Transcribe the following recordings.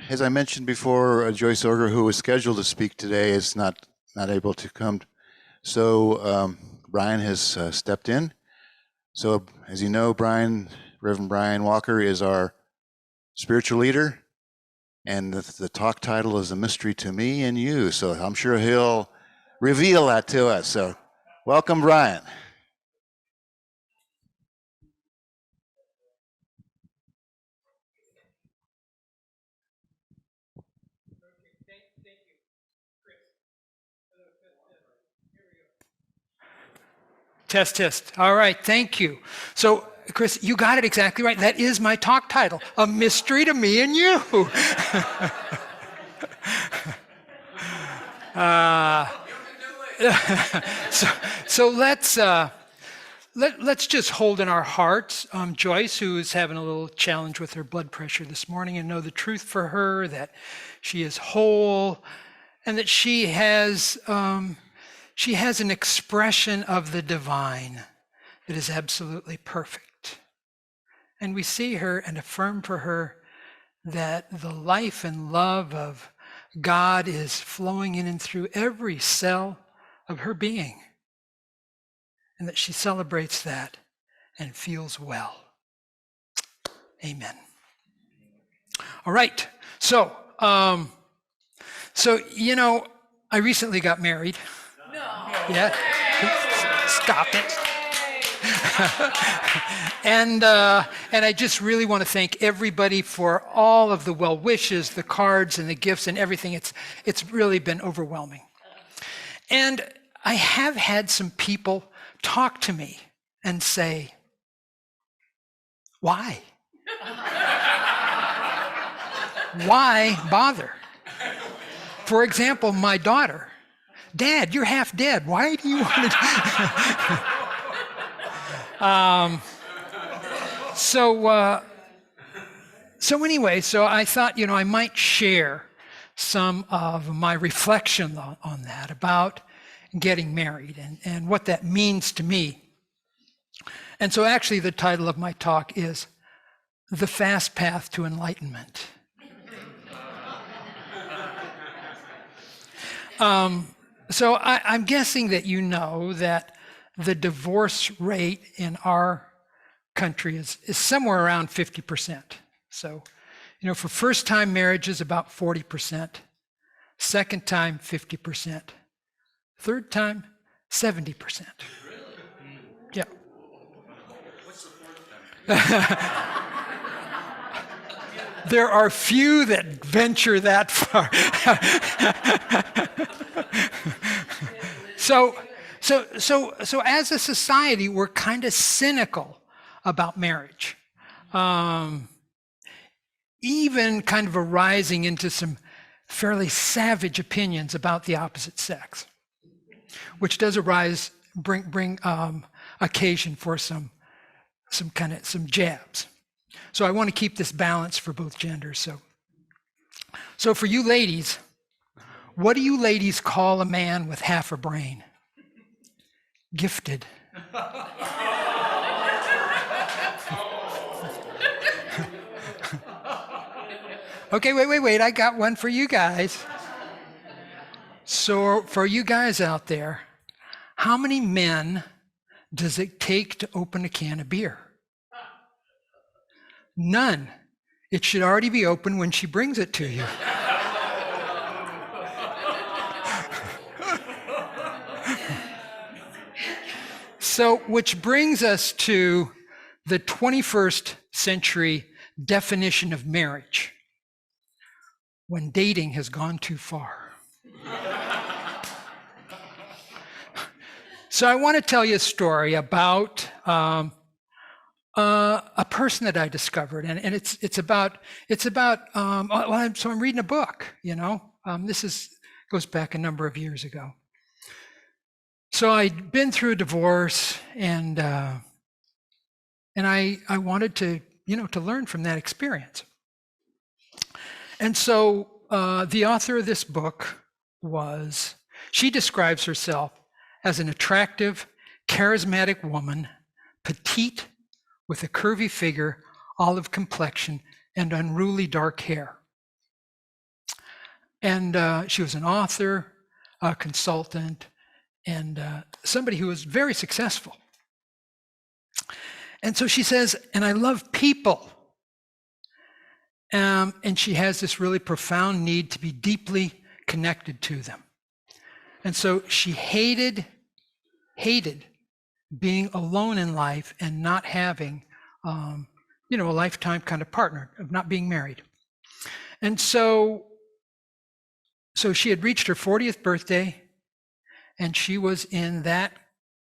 As I mentioned before, Joyce Orger, who was scheduled to speak today, is not able to come. So Brian has stepped in. So as you know, Reverend Brian Walker is our spiritual leader, and the talk title is A Mystery to Me and You. So I'm sure he'll reveal that to us. So welcome, Brian. Test, test. All right, thank you. So, Chris, you got it exactly right. That is my talk title, A Mystery to Me and You. So let's just hold in our hearts Joyce, who is having a little challenge with her blood pressure this morning, and know the truth for her, that she is whole, and that she has an expression of the divine that is absolutely perfect. And we see her and affirm for her that the life and love of God is flowing in and through every cell of her being, and that she celebrates that and feels well. Amen. All right. So you know, I recently got married. No. Yeah. Stop it. And I just really want to thank everybody for all of the well wishes, the cards and the gifts and everything. It's really been overwhelming. And I have had some people talk to me and say, why? Why bother? For example, my daughter, Dad, you're half dead. Why do you want to? So anyway, so I thought, I might share some of my reflection on that, about getting married and what that means to me. And so actually the title of my talk is The Fast Path to Enlightenment. So I'm guessing that you know that the divorce rate in our country is somewhere around 50%. So, for first-time marriages, about 40%. Second time, 50%. Third time, 70%. Yeah. What's the fourth time? There are few that venture that far. So as a society, we're kind of cynical about marriage. Even kind of arising into some fairly savage opinions about the opposite sex, which does bring occasion for some jabs. So I want to keep this balance for both genders. So for you ladies, what do you ladies call a man with half a brain? Gifted. Okay, wait. I got one for you guys. So for you guys out there, how many men does it take to open a can of beer? None. It should already be open when she brings it to you. So, which brings us to the 21st century definition of marriage: when dating has gone too far. So I want to tell you a story about a person that I discovered, and it's about. So I'm reading a book. This goes back a number of years ago. So I'd been through a divorce, and I wanted to to learn from that experience. And so the author of this book she describes herself as an attractive, charismatic woman, petite, with a curvy figure, olive complexion, and unruly dark hair. And she was an author, a consultant, and somebody who was very successful. And so she says, and I love people. And she has this really profound need to be deeply connected to them. And so she hated being alone in life and not having, a lifetime kind of partner, of not being married. And so she had reached her 40th birthday, and she was in that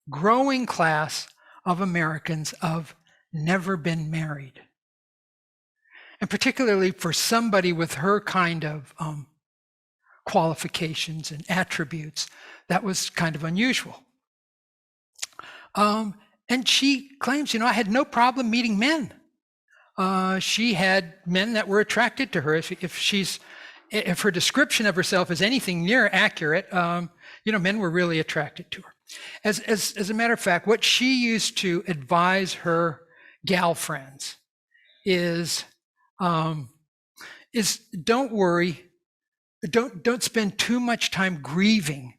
growing class of Americans of never been married. And particularly for somebody with her kind of qualifications and attributes, that was kind of unusual. And she claims, I had no problem meeting men. She had men that were attracted to her. If her description of herself is anything near accurate, men were really attracted to her. As a matter of fact, what she used to advise her gal friends is don't worry, don't spend too much time grieving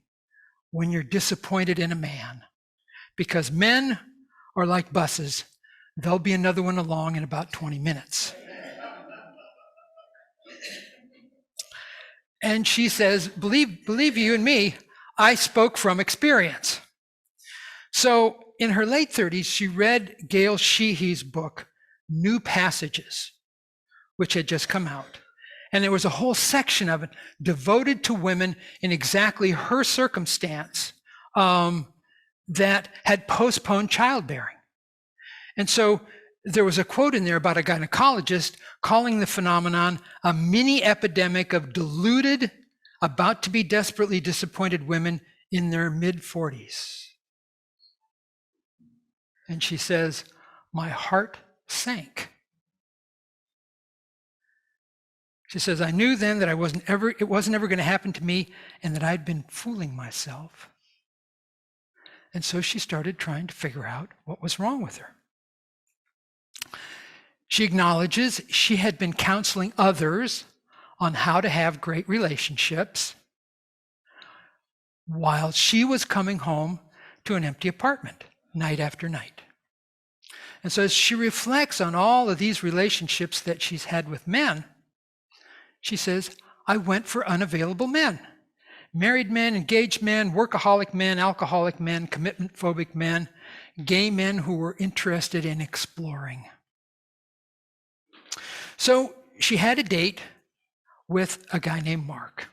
when you're disappointed in a man, because men are like buses. There'll be another one along in about 20 minutes. And she says, believe you and me, I spoke from experience. So in her late 30s, she read Gail Sheehy's book, New Passages, which had just come out. And there was a whole section of it devoted to women in exactly her circumstance that had postponed childbearing. And so there was a quote in there about a gynecologist calling the phenomenon a mini epidemic of deluded, about to be desperately disappointed women in their mid-40s. And she says, my heart sank. She says, I knew then that it wasn't ever going to happen to me, and that I'd been fooling myself. And so she started trying to figure out what was wrong with her. She acknowledges she had been counseling others on how to have great relationships while she was coming home to an empty apartment night after night. And so as she reflects on all of these relationships that she's had with men, she says, I went for unavailable men. Married men, engaged men, workaholic men, alcoholic men, commitment-phobic men, gay men who were interested in exploring. So she had a date with a guy named Mark,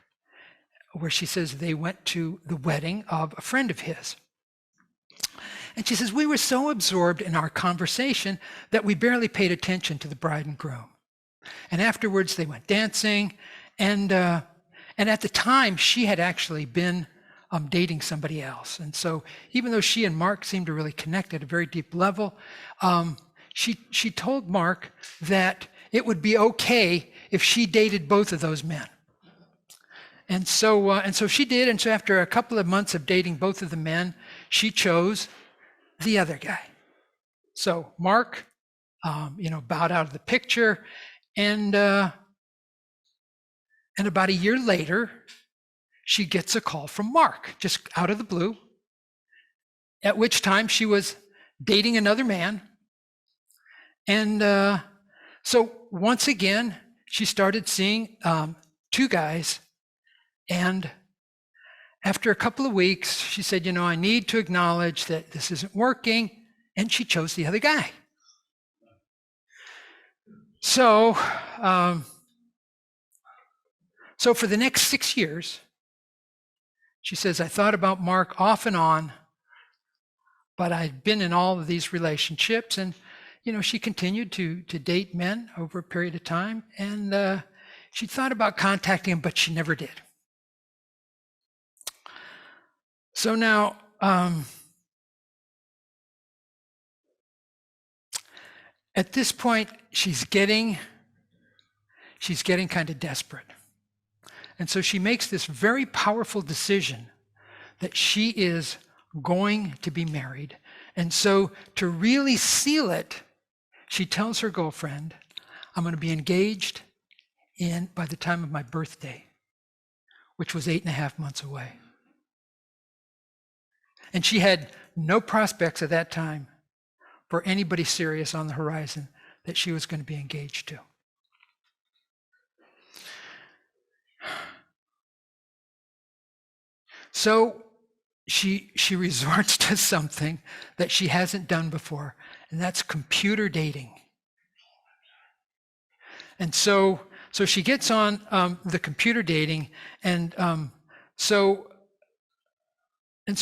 where she says they went to the wedding of a friend of his. And she says, we were so absorbed in our conversation that we barely paid attention to the bride and groom. And afterwards they went dancing, and at the time she had actually been dating somebody else. And so even though she and Mark seemed to really connect at a very deep level, she told Mark that it would be okay if she dated both of those men. And so she did. And so after a couple of months of dating both of the men, she chose the other guy. So Mark, bowed out of the picture. And about a year later, she gets a call from Mark, just out of the blue, at which time she was dating another man. And so once again, she started seeing two guys. And after a couple of weeks, she said, I need to acknowledge that this isn't working. And she chose the other guy. So for the next 6 years, she says, I thought about Mark off and on, but I'd been in all of these relationships. And, she continued to date men over a period of time. And she thought about contacting him, but she never did. So now, at this point, she's getting kind of desperate. And so she makes this very powerful decision that she is going to be married. And so to really seal it, she tells her girlfriend, I'm going to be engaged by the time of my birthday. which was 8.5 months away. And she had no prospects at that time for anybody serious on the horizon that she was going to be engaged to. So she resorts to something that she hasn't done before, and that's computer dating. And so she gets on the computer dating, and so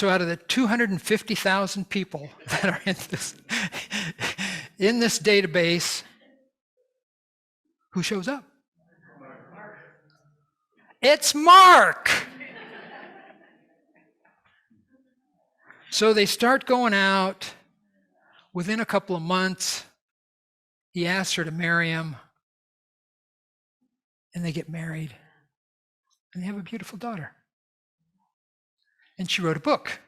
out of the 250,000 people that are in this database, who shows up? It's Mark. So they start going out. Within a couple of months, he asks her to marry him, and they get married, and they have a beautiful daughter. And she wrote a book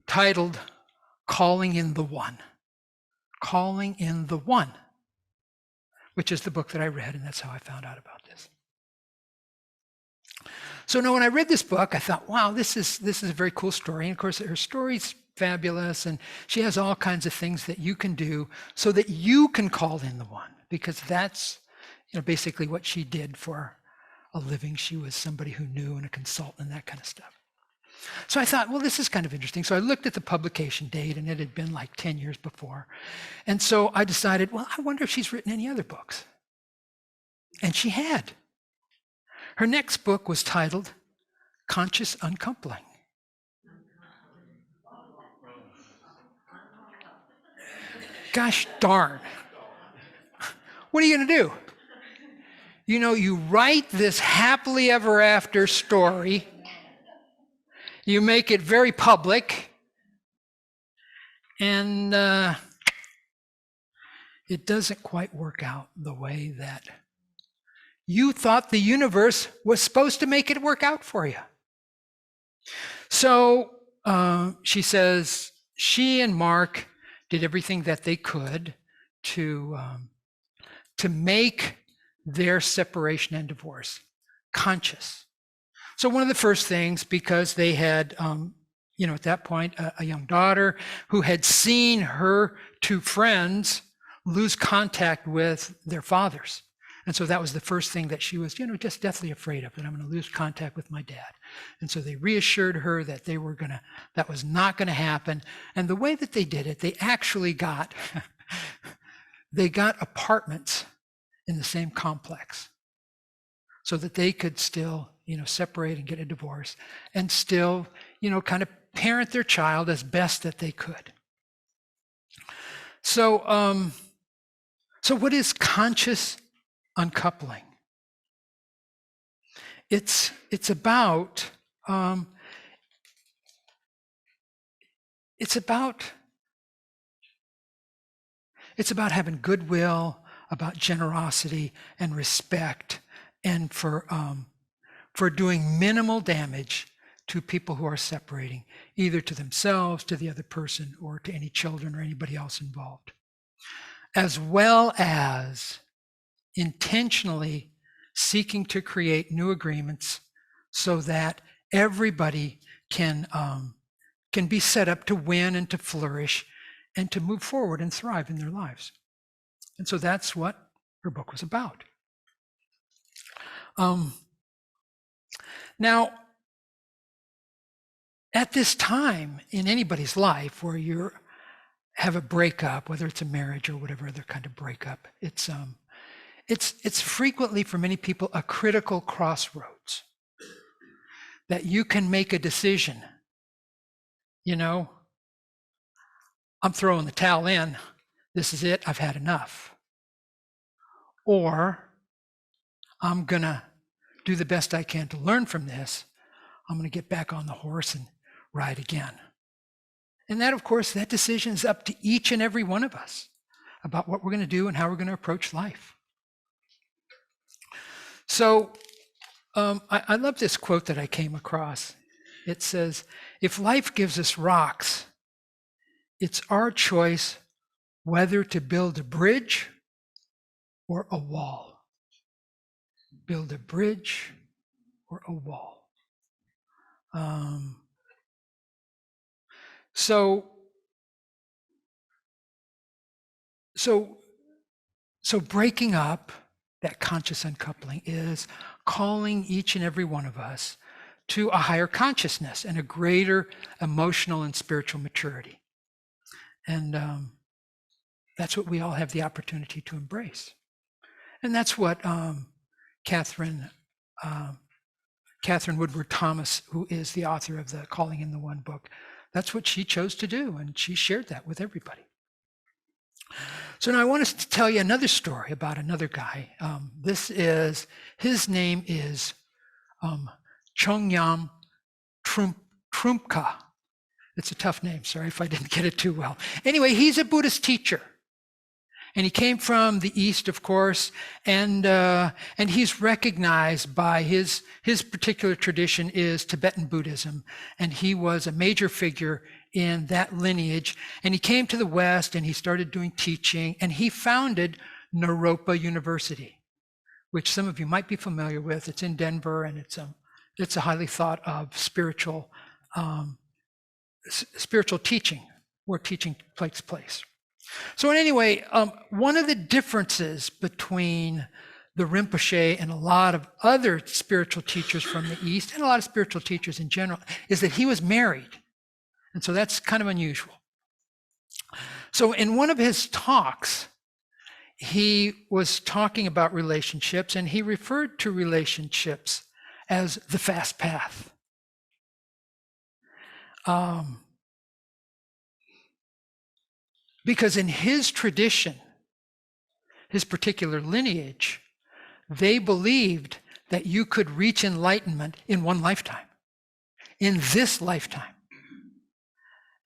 titled Calling in the One. Calling in the One, which is the book that I read, and that's how I found out about this. So now when I read this book, I thought, wow, this is a very cool story. And of course, her story's fabulous, and she has all kinds of things that you can do so that you can call in the one, because that's basically what she did for a living. She was somebody who knew, and a consultant and that kind of stuff. So I thought, well, this is kind of interesting. So I looked at the publication date, and it had been like 10 years before. And so I decided, well, I wonder if she's written any other books. And she had. Her next book was titled Conscious Uncoupling. Gosh darn. What are you going to do? You write this happily ever after story. You make it very public. And it doesn't quite work out the way that you thought the universe was supposed to make it work out for you. So she says she and Mark did everything that they could to make their separation and divorce conscious. So one of the first things, because they had, at that point, a young daughter who had seen her two friends lose contact with their fathers. And so that was the first thing that she was, just deathly afraid of, that I'm going to lose contact with my dad. And so they reassured her that that was not going to happen. And the way that they did it, they actually got apartments in the same complex so that they could still, separate and get a divorce and still, kind of parent their child as best that they could. So, so what is conscious uncoupling? It's about having goodwill, about generosity and respect, and for doing minimal damage to people who are separating, either to themselves, to the other person, or to any children or anybody else involved, as well as intentionally seeking to create new agreements so that everybody can be set up to win and to flourish and to move forward and thrive in their lives. And so that's what her book was about. Now, at this time in anybody's life where you have a breakup, whether it's a marriage or whatever other kind of breakup, it's frequently for many people a critical crossroads that you can make a decision. I'm throwing the towel in. This is it. I've had enough. Or I'm going to do the best I can to learn from this. I'm going to get back on the horse and ride again. And that, of course, that decision is up to each and every one of us about what we're going to do and how we're going to approach life. So I love this quote that I came across. It says, if life gives us rocks, it's our choice whether to build a bridge or a wall. Build a bridge or a wall. So breaking up that conscious uncoupling is calling each and every one of us to a higher consciousness and a greater emotional and spiritual maturity. And that's what we all have the opportunity to embrace. And that's what Catherine Woodward Thomas, who is the author of the Calling in the One book, that's what she chose to do, and she shared that with everybody. So now I want us to tell you another story about another guy. His name is Chongyam Trungpa. It's a tough name, sorry if I didn't get it too well. Anyway, he's a Buddhist teacher. And he came from the East, of course, and he's recognized by his particular tradition is Tibetan Buddhism, and he was a major figure in that lineage. And he came to the West, and he started doing teaching, and he founded Naropa University, which some of you might be familiar with. It's in Denver, and it's a highly thought of spiritual teaching, where teaching takes place. So anyway, one of the differences between the Rinpoche and a lot of other spiritual teachers from the East, and a lot of spiritual teachers in general, is that he was married. And so that's kind of unusual. So in one of his talks, he was talking about relationships, and he referred to relationships as the fast path. Because in his tradition, his particular lineage, they believed that you could reach enlightenment in one lifetime, in this lifetime.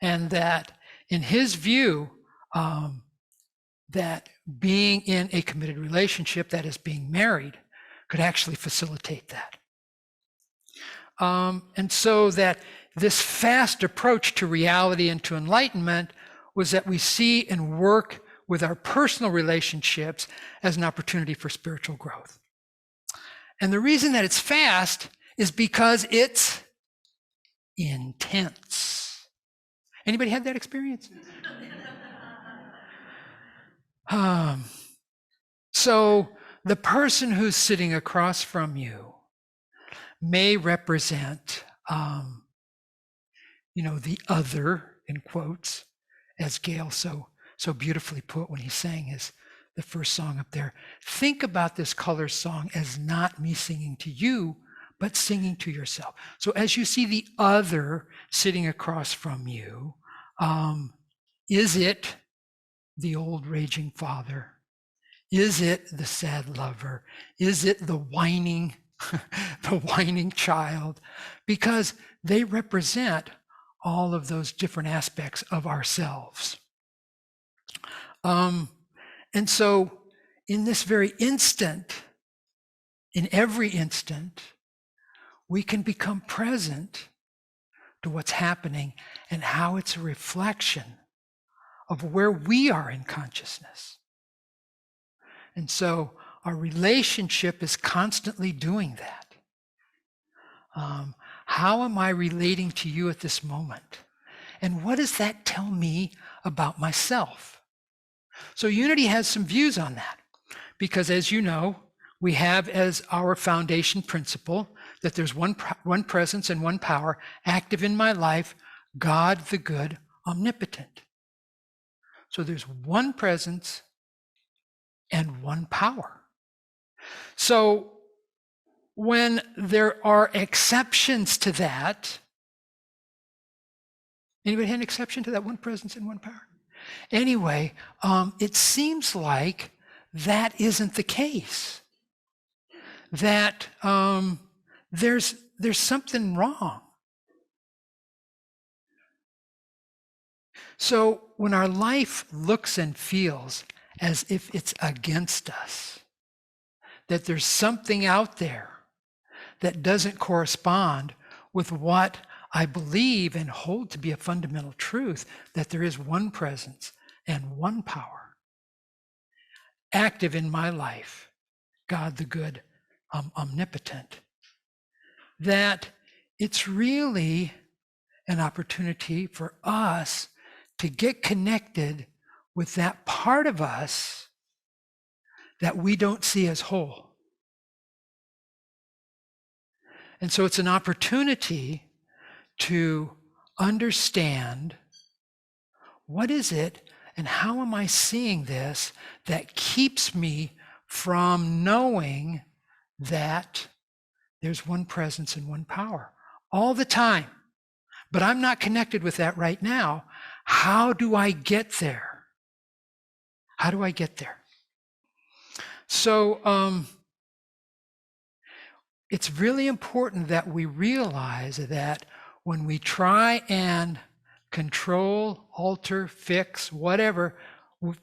And that in his view, that being in a committed relationship, that is being married, could actually facilitate that. And so that this fast approach to reality and to enlightenment was that we see and work with our personal relationships as an opportunity for spiritual growth. And the reason that it's fast is because it's intense. Anybody had that experience? So the person who's sitting across from you may represent, the other, in quotes, as Gail so beautifully put when he sang the first song up there. Think about this color song as not me singing to you, but singing to yourself. So as you see the other sitting across from you, is it the old raging father? Is it the sad lover? Is it the whining, the whining child? Because they represent all of those different aspects of ourselves. And so in this very instant, in every instant, we can become present to what's happening and how it's a reflection of where we are in consciousness. And so our relationship is constantly doing that. How am I relating to you at this moment? And what does that tell me about myself? So Unity has some views on that, because as you know, we have as our foundation principle that there's one presence and one power active in my life, God the good, omnipotent. So there's one presence and one power. So when there are exceptions to that, anybody had an exception to that one presence and one power? Anyway, it seems like that isn't the case. That there's something wrong. So when our life looks and feels as if it's against us, that there's something out there that doesn't correspond with what I believe and hold to be a fundamental truth, that there is one presence and one power active in my life, God the good, omnipotent. that it's really an opportunity for us to get connected with that part of us that we don't see as whole. And so it's an opportunity to understand what is it and how am I seeing this that keeps me from knowing that there's one presence and one power all the time. But I'm not connected with that right now. How do I get there? How do I get there? So it's really important that we realize that when we try and control, alter, fix, whatever,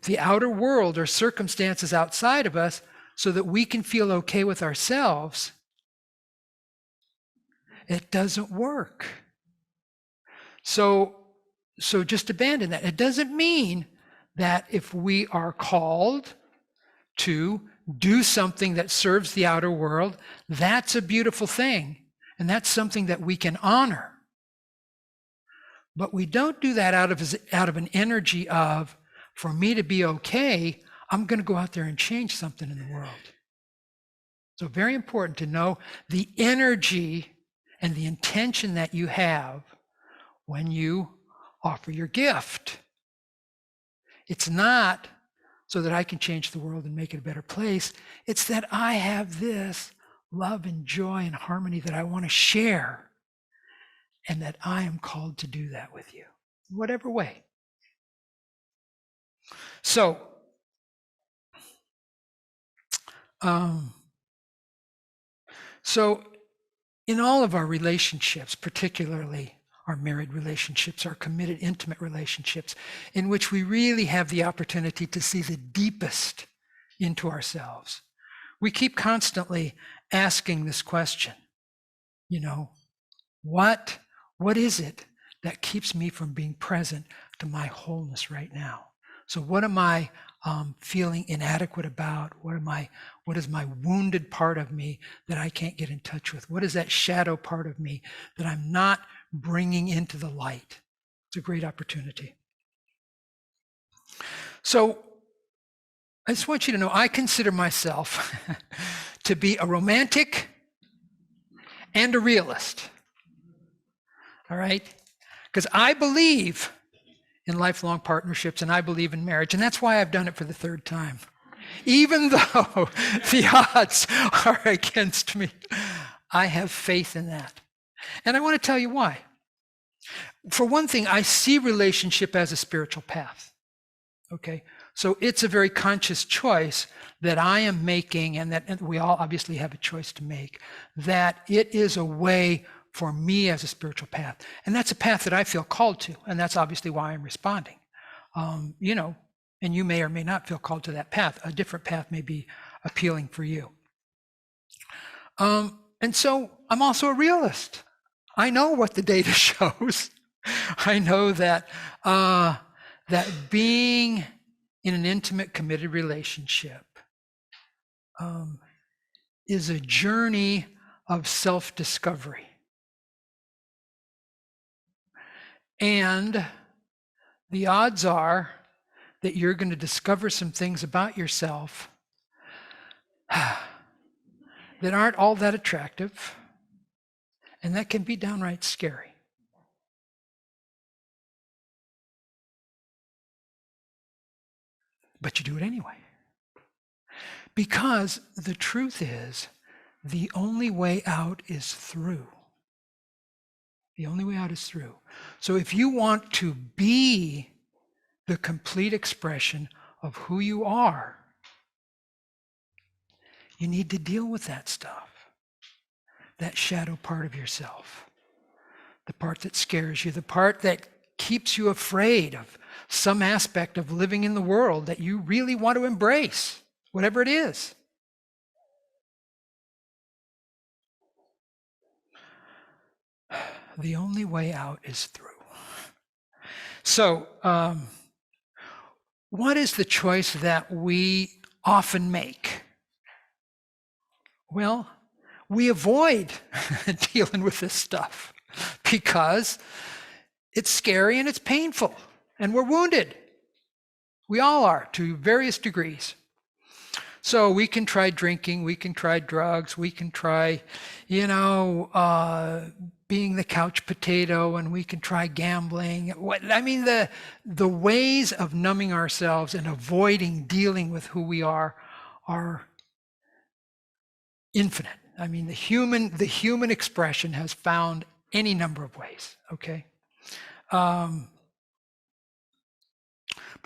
the outer world or circumstances outside of us so that we can feel okay with ourselves, it doesn't work. So just abandon that. It doesn't mean that if we are called to do something that serves the outer world, that's a beautiful thing. And that's something that we can honor. But we don't do that out of an energy of, for me to be okay, I'm going to go out there and change something in the world. So very important to know the energy and the intention that you have when you offer your gift. It's not so that I can change the world and make it a better place. It's that I have this love and joy and harmony that I want to share, and that I am called to do that with you, in whatever way. So, in all of our relationships, particularly our married relationships, our committed, intimate relationships, in which we really have the opportunity to see the deepest into ourselves, we keep constantly asking this question, what is it that keeps me from being present to my wholeness right now? So what am I feeling inadequate about? What is my wounded part of me that I can't get in touch with? What is that shadow part of me that I'm not bringing into the light? It's a great opportunity. So I just want you to know, I consider myself to be a romantic and a realist. All right? Because I believe in lifelong partnerships and I believe in marriage. And that's why I've done it for the third time. Even though the odds are against me, I have faith in that. And I want to tell you why. For one thing, I see relationship as a spiritual path. Okay? So it's a very conscious choice that I am making, and that we all obviously have a choice to make, that it is a way for me as a spiritual path. And that's a path that I feel called to. And that's obviously why I'm responding. And you may or may not feel called to that path. A different path may be appealing for you. And so I'm also a realist. I know what the data shows. I know that that being in an intimate, committed relationship is a journey of self-discovery. And the odds are that you're going to discover some things about yourself that aren't all that attractive, and that can be downright scary. But you do it anyway. Because the truth is, the only way out is through. The only way out is through. So if you want to be the complete expression of who you are, you need to deal with that stuff, that shadow part of yourself, the part that scares you, the part that keeps you afraid of some aspect of living in the world that you really want to embrace, whatever it is. The only way out is through. So, what is the choice that we often make? Well, we avoid dealing with this stuff because it's scary and it's painful and we're wounded. We all are to various degrees. So we can try drinking, we can try drugs, we can try, being the couch potato, and we can try gambling. The ways of numbing ourselves and avoiding dealing with who we are infinite. I mean, the human expression has found any number of ways, okay? But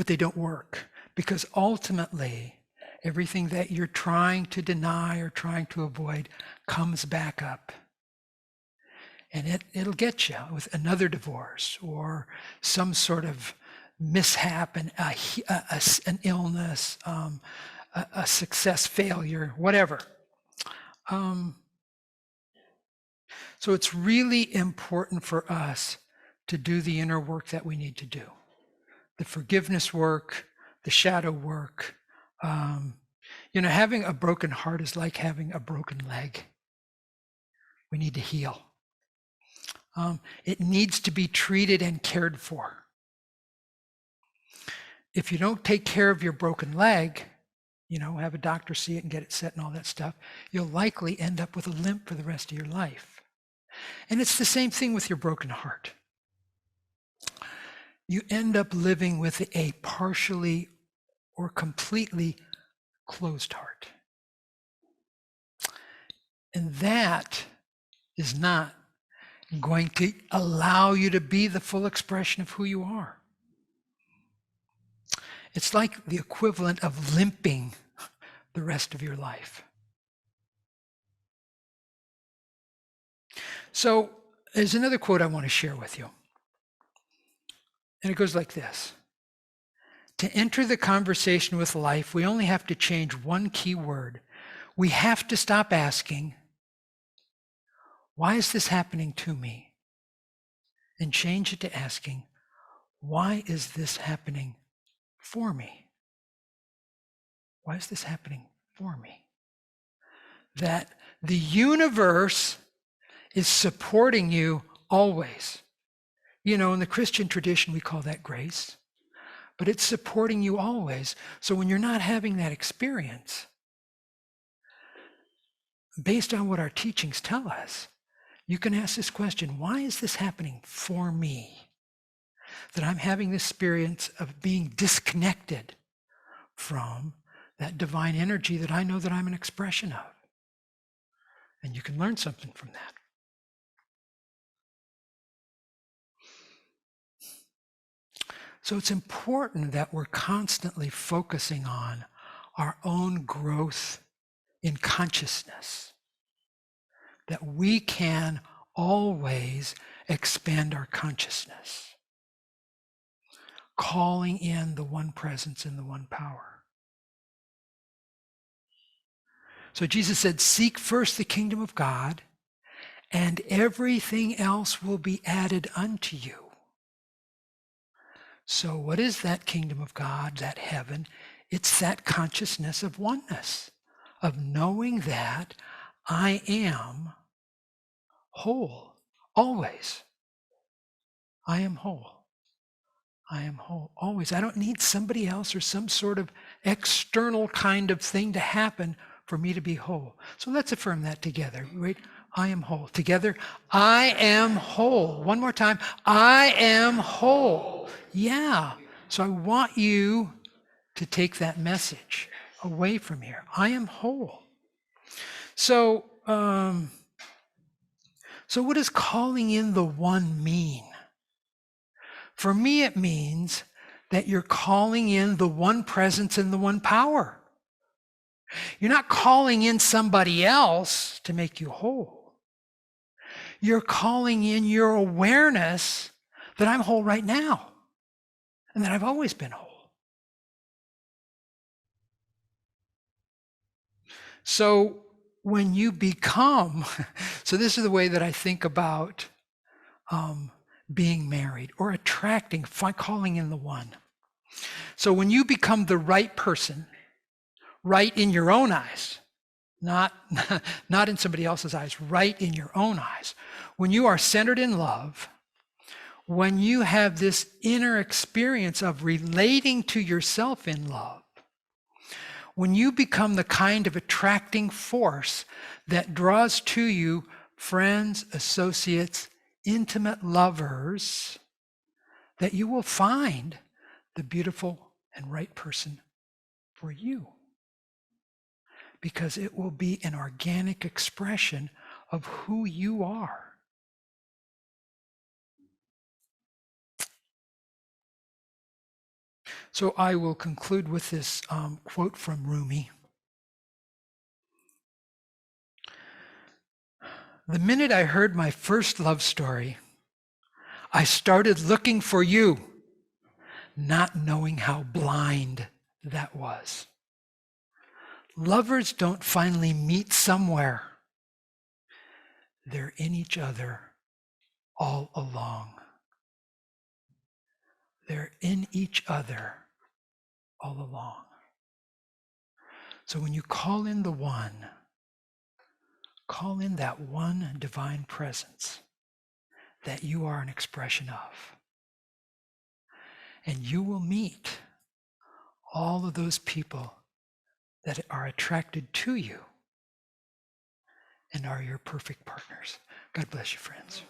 they don't work because ultimately, everything that you're trying to deny or trying to avoid comes back up. And it'll get you with another divorce or some sort of mishap, and an illness, a success failure, whatever. So it's really important for us to do the inner work that we need to do. The forgiveness work, the shadow work. Having a broken heart is like having a broken leg. We need to heal. It needs to be treated and cared for. If you don't take care of your broken leg, have a doctor see it and get it set and all that stuff, you'll likely end up with a limp for the rest of your life. And it's the same thing with your broken heart. You end up living with a partially or completely closed heart. And that is not going to allow you to be the full expression of who you are. It's like the equivalent of limping the rest of your life. So there's another quote I want to share with you. And it goes like this. To enter the conversation with life, we only have to change one key word. We have to stop asking, why is this happening to me? And change it to asking, why is this happening for me? Why is this happening for me? That the universe is supporting you always. In the Christian tradition, we call that grace. But it's supporting you always. So when you're not having that experience, based on what our teachings tell us, you can ask this question, why is this happening for me? That I'm having this experience of being disconnected from that divine energy that I know that I'm an expression of. And you can learn something from that. So it's important that we're constantly focusing on our own growth in consciousness, that we can always expand our consciousness, calling in the one presence and the one power. So Jesus said, seek first the kingdom of God, and everything else will be added unto you. So what is that kingdom of God, that heaven? It's that consciousness of oneness, of knowing that I am whole, always. I am whole. I am whole, always. I don't need somebody else or some sort of external kind of thing to happen for me to be whole. So let's affirm that together. Right? I am whole. Together, I am whole. One more time. I am whole. Yeah. So I want you to take that message away from here. I am whole. So what does calling in the one mean? For me, it means that you're calling in the one presence and the one power. You're not calling in somebody else to make you whole. You're calling in your awareness that I'm whole right now and that I've always been whole. So when you become, so this is the way that I think about being married or attracting, calling in the one. So when you become the right person, right in your own eyes, not, not in somebody else's eyes, right in your own eyes. When you are centered in love, when you have this inner experience of relating to yourself in love, when you become the kind of attracting force that draws to you friends, associates, intimate lovers, that you will find the beautiful and right person for you. Because it will be an organic expression of who you are. So I will conclude with this quote from Rumi. The minute I heard my first love story, I started looking for you, not knowing how blind that was. Lovers don't finally meet somewhere. They're in each other all along. They're in each other all along. So when you call in the one, call in that one divine presence that you are an expression of. And you will meet all of those people that are attracted to you and are your perfect partners. God bless you, friends.